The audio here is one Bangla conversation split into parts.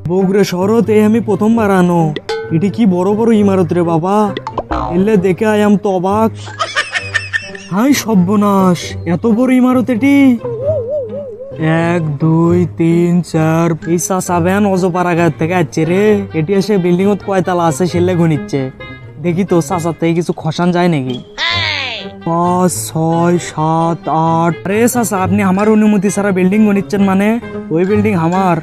বগুড়া শহরতে আমি প্রথমবার আনো। এটি কি বড় বড় ইমারত রে বাবা, এলে দেখে আয়াম তো অবাক। হাই সর্বনাশ, এত বড় ইমারত এটি। 1 2 3 4 এই চাষাবেন অজপাড়াগার থেকে আসছে রে। এটি এসে বিল্ডিং কয়তলা আছে সেলে গণিচ্ছে। দেখি তো চাষার থেকে কিছু খসান যায় নাকি। 5 6 7 8। আরে চাষা, আপনি আমার অনুমতি ছাড়া বিল্ডিং গণিচ্ছেন মানে? ওই বিল্ডিং আমার।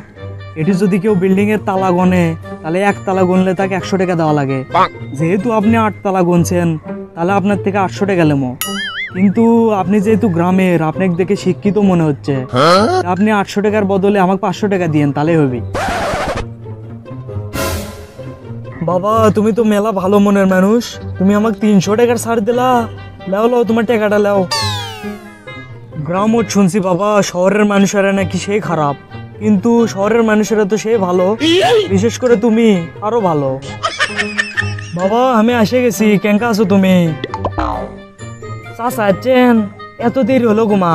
এটি যদি কেউ বিল্ডিং এর তালা গনে তাহলে 1 তালা গনলে তাকে 100 টাকা দেওয়া লাগে। যেহেতু আপনি 8 তালা গনছেন তাহলে আপনার থেকে 800 টাকা লেমো। কিন্তু আপনি যেহেতু গ্রামের, আপনাকে দেখে শিক্ষিত মনে হচ্ছে, আপনি 800 টাকার বদলে আমাকে 500 টাকা দিয়েন, তাহলে হবে। বাবা তুমি তো মেলা ভালো মনের মানুষ, তুমি আমাকে 300 টাকার ছাড় দিলা। লাও লাও তোমার টাকাটা লাও। গ্রামও শুনছি বাবা শহরের মানুষেরা নাকি সেই খারাপ, কিন্তু শহরের মানুষেরা তো সেই ভালো, বিশেষ করে তুমি আরো ভালো। বাবা আমি এসে গেছি, কেঙ্কা আছো তুমি? চাচা আছেন? এত দেরি হলো গুমা।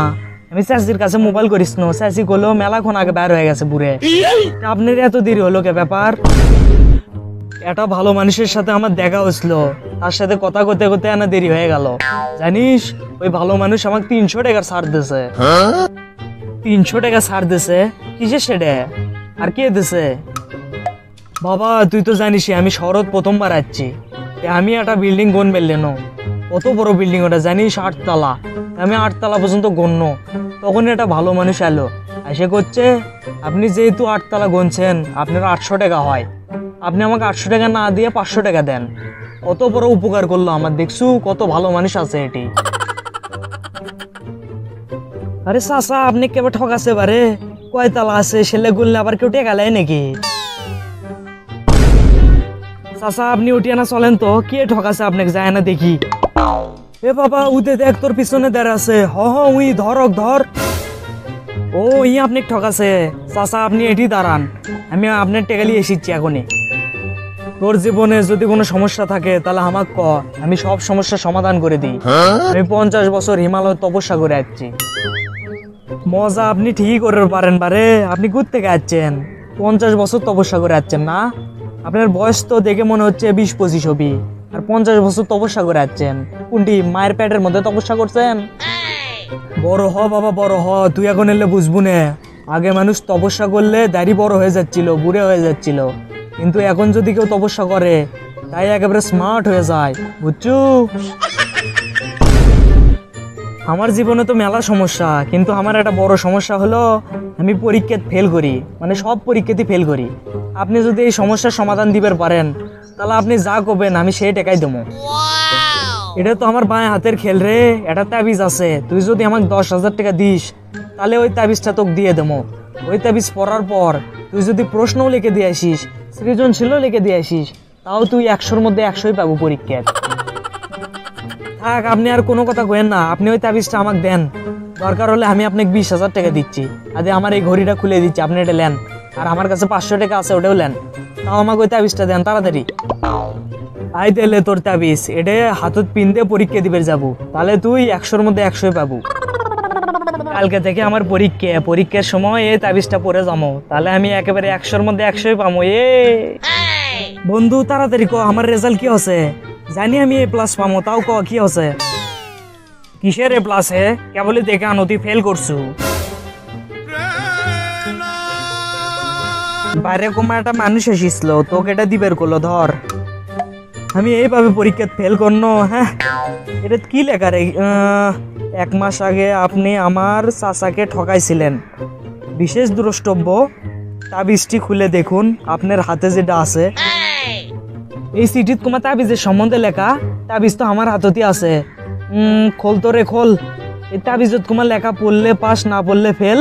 আমি চাচির কাছে মোবাইল করিস না, চাচি করলো মেলাক্ষণ আগে বের হয়ে গেছে বুড়ে। আপনার এত দেরি হলো কে ব্যাপার? একটা ভালো মানুষের সাথে আমার দেখা হয়েছিল, তার সাথে কথা করতে করতে আনা দেরি হয়ে গেল। জানিস ওই ভালো মানুষ আমাকে 300 টাকার ছাড় দিছে। 300 টাকা ছাড় দিছে? কিসের সেটা? আর কে দিছে? বাবা তুই তো জানিস আমি শহরত প্রথমবার আসছি, আমি একটা বিল্ডিং গন বেললেন। কত বড় বিল্ডিং ওটা জানিস? 8 তলা। আমি 8 তলা পর্যন্ত গণ্য। তখন একটা ভালো মানুষ এলো, এসে করছে আপনি যেহেতু 8 তলা গনছেন আপনার 800 টাকা হয়, আপনি আমাকে 800 টাকা না দিয়ে 500 টাকা দেন। কত বড় উপকার করলো আমার, দেখছু কত ভালো মানুষ আছে এটি। আরে চাচা আপনি কেবল ঠকাছে বারে, কয়তলা আছে সেলে গুললে আবার কেউ টেকা লাই নাকি? চাচা আপনি উঠিয়ে না চলেন তো, কে ঠকাছে আপনাকে যায় না দেখি। এ বাবা উদে দেখ তোর পিছনে দাঁড়া আছে। হ হ উই ধরক ধর। ও ই আপনি ঠকাছে। চাচা আপনি এটি দাঁড়ান, আমি আপনার টেকালি এসেছি এখনই। তোর জীবনে যদি কোনো সমস্যা থাকে তাহলে আমাক ক, আমি সব সমস্যার সমাধান করে দিই। আমি 50 বছর হিমালয় তপস্যা করে আসছি। মজা আপনি ঠিকই করে পারেন বারে, আপনি ঘুরতে যাচ্ছেন 50 বছর তপস্যা করে আসছেন না? আপনার বয়স তো দেখে মনে হচ্ছে 20-25 হবি, আর 50 বছর তপস্যা করে আসছেন। কোনটি মায়ের পেটের মধ্যে তপস্যা করছেন? বড় হ বাবা বড় হ, তুই এখন এলে বুঝবো না। আগে মানুষ তপস্যা করলে দাড়ি বড় হয়ে যাচ্ছিল, বুড়ে হয়ে যাচ্ছিল, কিন্তু এখন যদি কেউ তপস্যা করে তাই একেবারে স্মার্ট হয়ে যায়, বুঝছো? আমার জীবনে তো মেলা সমস্যা, কিন্তু আমার একটা বড় সমস্যা হলো আমি পরীক্ষায় ফেল করি, মানে সব পরীক্ষাতেই ফেল করি। আপনি যদি এই সমস্যার সমাধান দিতে পারেন তাহলে আপনি যা করবেন আমি সেই টাকাই দেবো। এটা তো আমার বাঁ হাতের খেল রে। এটা তাবিজ আছে, তুই যদি আমাকে 10,000 টাকা দিস তাহলে ওই তাবিজটা তোকে দিয়ে দেবো। ওই তাবিজ পড়ার পর তুই যদি প্রশ্নও লিখে দিয়ে আসিস, সৃজনশীলও লিখে দিয়ে আসিস, তাও তুই 100-র মধ্যে 100ই পাবো পরীক্ষায়। থাক আপনি আর কোনো কথা কইেন না, আপনি ওই তাবিজটা আমাকে দেন। দরকার হলে আমি আপনাকে 20,000 টাকা দিচ্ছি, আরে আমার এই ঘড়িটা খুলে দিচ্ছি, আপনি এটা নেন। আর আমার কাছে 500 টাকা আছে, ওটাও নেন। তাও আমাকে ওই তাবিজটা দেন তাড়াতাড়ি। আই দিলে তোর তাবিজ, এটা হাতত পিনতে পরীক্ষা দিবে যাবো, তাহলে তুই 100-র মধ্যে 100ই পাবো। কালকে থেকে আমার পরীক্ষার সময় এই তাবিজটা পরে যাবো, তাহলে আমি একেবারে 100-র মধ্যে 100ই পাবো। বন্ধু তাড়াতাড়ি ক আমার রেজাল্ট কি আছে? জানি আমি A+ পাবো, তাও ক কি আছে? কিসের A+ হে? কেবলই দেখে আনো তুই ফেল করছু। বাইরে কোমা একটা মানুষ এসেছিল, তোকে এটা দিবের করলো ধর। আমি এইভাবে পরীক্ষা ফেল করনো? হ্যাঁ এটা কি লেখা রে? 1 মাস আগে আপনি আমার চাচাকে ঠকাইছিলেন, বিশেষ দ্রষ্টব্য তাবিজটি খুলে দেখুন আপনার হাতে যেটা আছে। এই চিঠিত তোমার তাবিজের সম্বন্ধে লেখা, তাবিজ তো আমার হাততে আছে। খোল তো রে খোল, এই তাবিজত তোমার লেখা পড়লে পাস, না পড়লে ফেল।